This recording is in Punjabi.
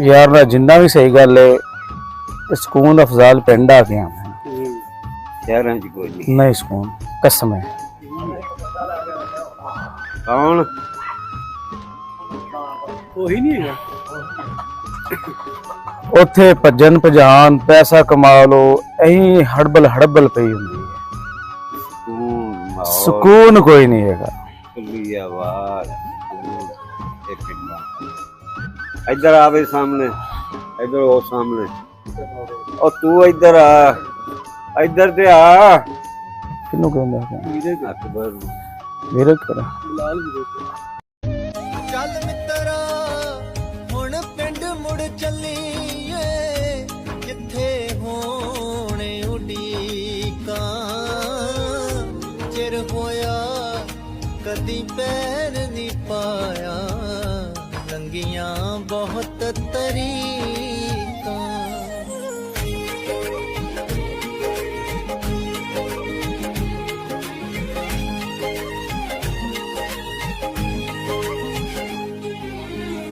यार ना जिन्ना भी सही गल है सुकून अफजाल पिंड आ गया शहर च कोई नहीं। नहीं सुकून कसम है। कौन कोई नहीं है ਉੱਥੇ ਭੱਜਣ ਭਜਾਨ ਪੈਸਾ ਕਮਾ ਲੋ ਐਂ ਹੜਬਲ ਹੜਬਲ ਪਈ ਹੁੰਦੀ ਹੈ ਸਕੂਨ ਕੋਈ ਨਹੀਂ ਹੈਗਾ। खुली आवाज इधर आवे सामने इधर वो सामने और तू इधर आ इधर ते आ ਕਿਹਨੂੰ ਕਹਿੰਦਾ अकबर ਵੀਰੇ ਕਰਾ बिलाल भी देखो ਚੱਲ ਮਿੱਤਰਾ ਹੁਣ ਪਿੰਡ ਮੁੜ ਚੱਲੀਏ ਜਿੱਥੇ ਹੋਣੇ ਉਡੀਕਾਂ ਚਿਰ ਹੋਇਆ ਕਦੀ ਪੈਰ ਨਹੀਂ ਪਾਇਆ ਲੰਗੀਆਂ ਬਹੁਤ ਤਰੀਕਾਂ